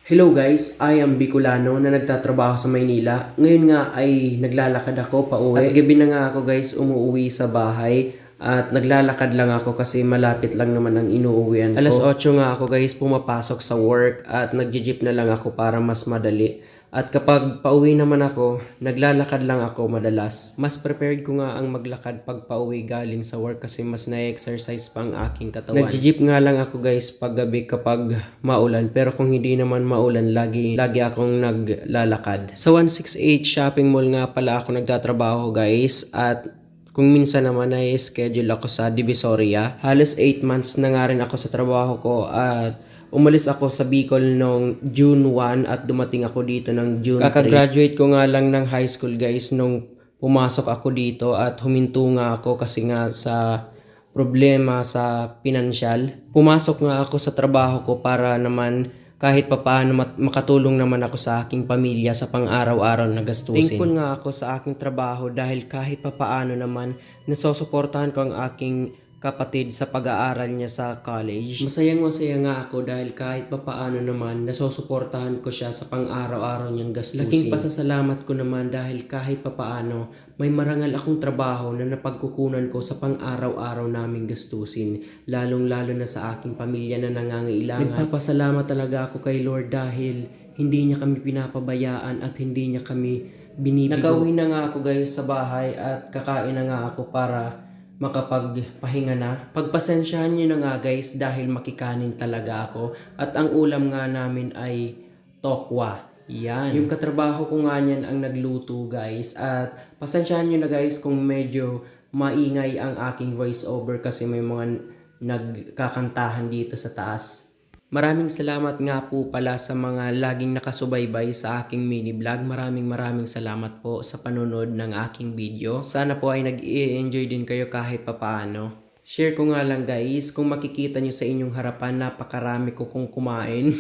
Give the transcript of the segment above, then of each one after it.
Hello guys, I am Bicolano na nagtatrabaho sa Maynila. Ngayon nga ay naglalakad ako pauwi. At gabi na nga ako guys umuwi sa bahay. At naglalakad lang ako kasi malapit lang naman ang inuuwian ko. Alas 8 nga ako guys pumapasok sa work at nagji-jeep na lang ako para mas madali. At kapag pauwi naman ako, naglalakad lang ako madalas. Mas prepared ko nga ang maglakad pag pauwi galing sa work kasi mas na-exercise pa ang aking katawan. Nagji-jeep nga lang ako guys pag gabi kapag maulan. Pero kung hindi naman maulan, lagi akong naglalakad. Sa 168 shopping mall nga pala ako nagtatrabaho guys. At kung minsan naman ay schedule ako sa Divisoria. Halos 8 months na nga rin ako sa trabaho ko at umalis ako sa Bicol noong June 1 at dumating ako dito ng June 3. Kakagraduate ko nga lang ng high school guys nung pumasok ako dito at huminto nga ako kasi nga sa problema sa pinansyal. Pumasok nga ako sa trabaho ko para naman kahit papaano makatulong naman ako sa aking pamilya sa pang-araw-araw na gastusin. Thankful nga ako sa aking trabaho dahil kahit papaano naman nasusuportahan ko ang aking kapatid sa pag-aaral niya sa college. Masaya nga ako dahil kahit papaano naman nasusuportahan ko siya sa pang-araw-araw niyang gastusin. Laking pasasalamat ko naman dahil kahit papaano may marangal akong trabaho na napagkukunan ko sa pang-araw-araw naming gastusin, lalong-lalo na sa aking pamilya na nangangailangan. Nagpapasalamat talaga ako kay Lord dahil hindi niya kami pinapabayaan at hindi niya kami binibigo. Nakauwi na nga ako guys sa bahay at kakain na nga ako para makapagpahinga na. Pagpasensyahan nyo na nga guys dahil makikanin talaga ako at ang ulam nga namin ay tokwa. Yan. Yung katrabaho ko nga niyan ang nagluto guys at pasensyahan nyo na guys kung medyo maingay ang aking voice over kasi may mga nagkakantahan dito sa taas. Maraming salamat nga po pala sa mga laging nakasubaybay sa aking mini vlog. Maraming salamat po sa panonood ng aking video. Sana po ay nag-i-enjoy din kayo kahit papaano. Share ko nga lang guys, kung makikita nyo sa inyong harapan, napakarami ko kung kumain.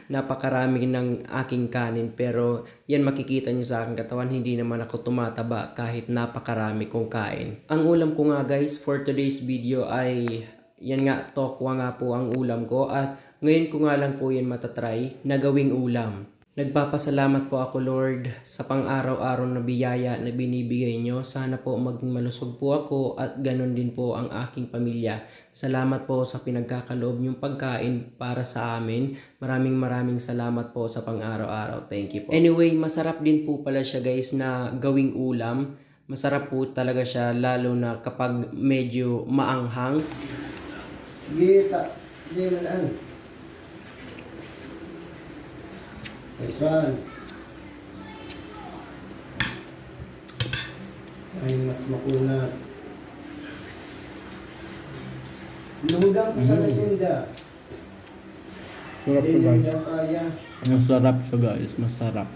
Napakarami ng aking kanin pero yan makikita nyo sa aking katawan, hindi naman ako tumataba kahit napakarami kong kain. Ang ulam ko nga guys for today's video ay yan nga, tokwa nga po ang ulam ko at ngayon ko nga lang po yan matatry na gawing ulam. Nagpapasalamat po ako Lord sa pang-araw-araw na biyaya na binibigay nyo. Sana po maging malusog po ako at ganun din po ang aking pamilya. Salamat po sa pinagkakaloob nyong pagkain para sa amin. Maraming salamat po sa pang-araw-araw. Thank you po. Anyway, masarap din po pala siya guys na gawing ulam. Masarap po talaga siya lalo na kapag medyo maanghang. Pesan. Ay mas makunat. Luhudang sa nasinda. Sarap siya guys. Kaya. Masarap siya guys, masarap.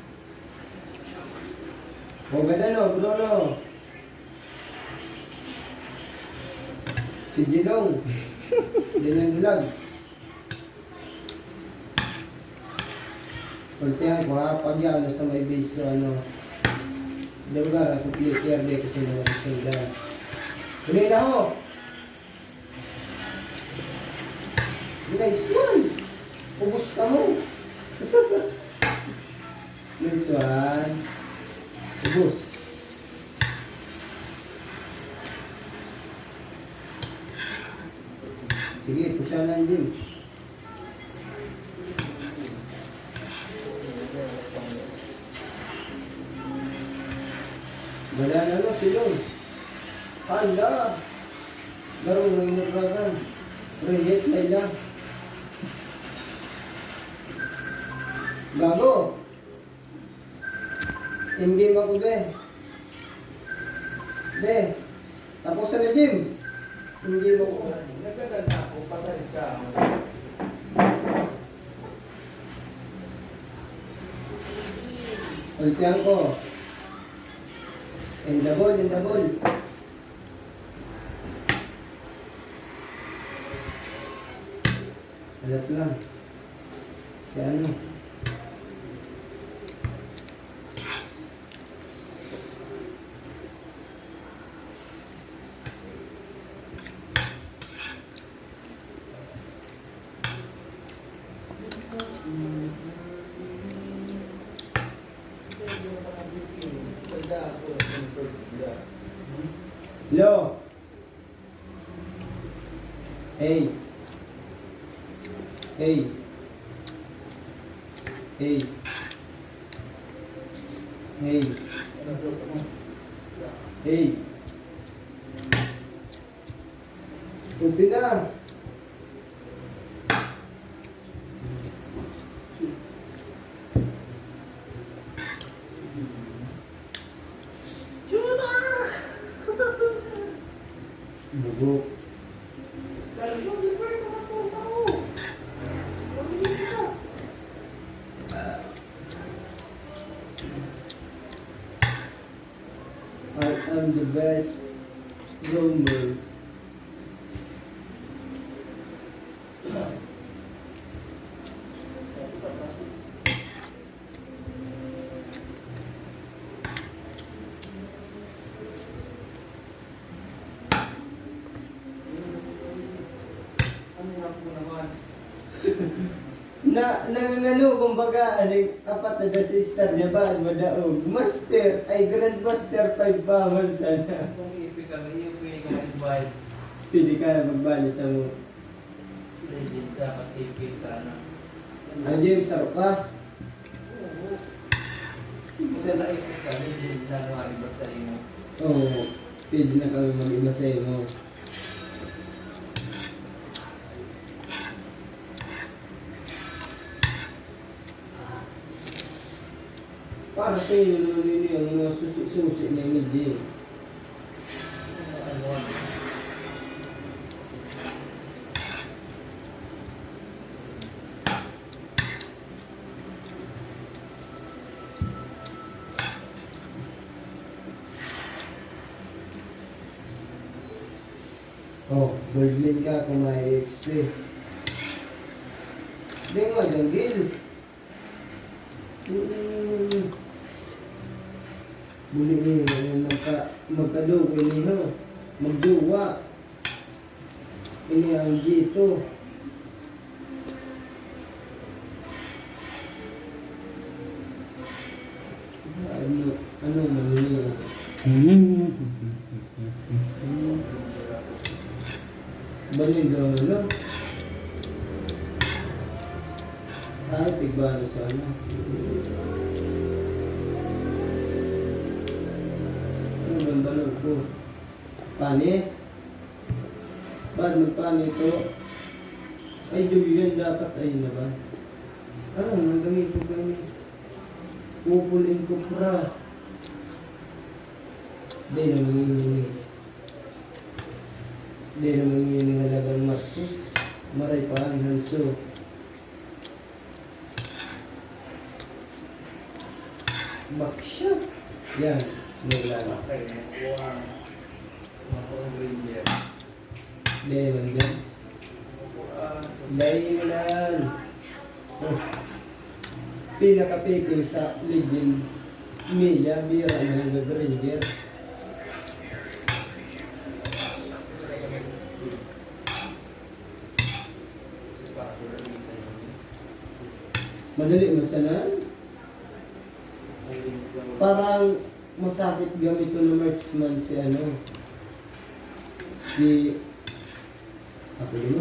O gadano, Bruno. Si Jilong. Din vlog. Pagtihan ko ha, pag yan, nasa may base ano, lugar, at complete year day kasi naman sila. Kunin na ho! Nice one! Ubus ka mo! Nice one! Ubus! Sige, pusya na din. Wala na no, silong. Hala! Garong may nagragan. Rehit na ilang. Gago! Hindi mo ko, be. Be, tapos na gym. Hindi mo ko. Nagkaganda ako, patay ka. Ultihan ko. And double. Alat lang. Si ano? Hello? Hey. Hey. Hey. Hey. Hey. Kunti na. Bubuk. I am the best roamer. Nangangalo, kumbaga, apat na sister niya ba, madaog. Master, ay Grandmaster 5 bawal sana. Kung ipig kami, yung pwede ka mag-invite. Pili ka magbali sa mo. Legend dapat ipig sana. Ah, James, sarap ka? Isa na ipig kami, legend na nakalibat sa imo. Oo, pwede na kami mag-iba sa mo. Para sa inyo naman yun yung mga susi na yung Jim. Ano? Oh, Birdlin ka kung may XP. Hindi nga, Janggil. Buli niyo, magkadog, ini ho. Magduwa. Ini ang G2. Ano man niyo? Balindolo. Ay, tigbalo sa ano. Ano bang balog ko? Pani? Ba't magpani ito? Ay, Julian, dapat ay na ba? Ano, nagamit ko kami. Pupulin ko pra. Di naman yun. Di naman yun yung halagang Marcos. Maray pa ang Hanso. Baksya. Yan. Nilala. Okay, nakuha. Makuha Ranger. Di naman yan. Dahil lang. Pinaka-picking sa Legend Media, bira na ng Granger. Madali masanan. Parang masakit gamit ko ng marksman si ano. Si ako din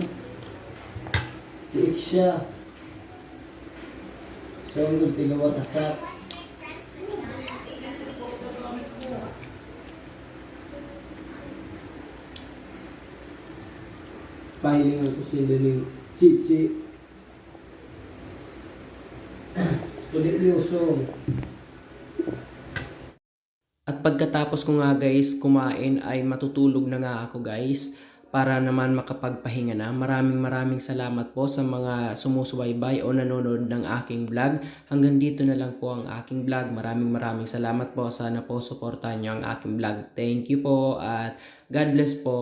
si Iksha. So, ang tigawa kasak. Pahilingan ko sila ng Chichi. Kulit liusong. At pagkatapos ko nga guys kumain ay matutulog na nga ako guys para naman makapagpahinga na. Maraming salamat po sa mga sumusubaybay o nanonood ng aking vlog. Hanggang dito na lang po ang aking vlog. Maraming salamat po. Sana po suportahan nyo ang aking vlog. Thank you po at God bless po.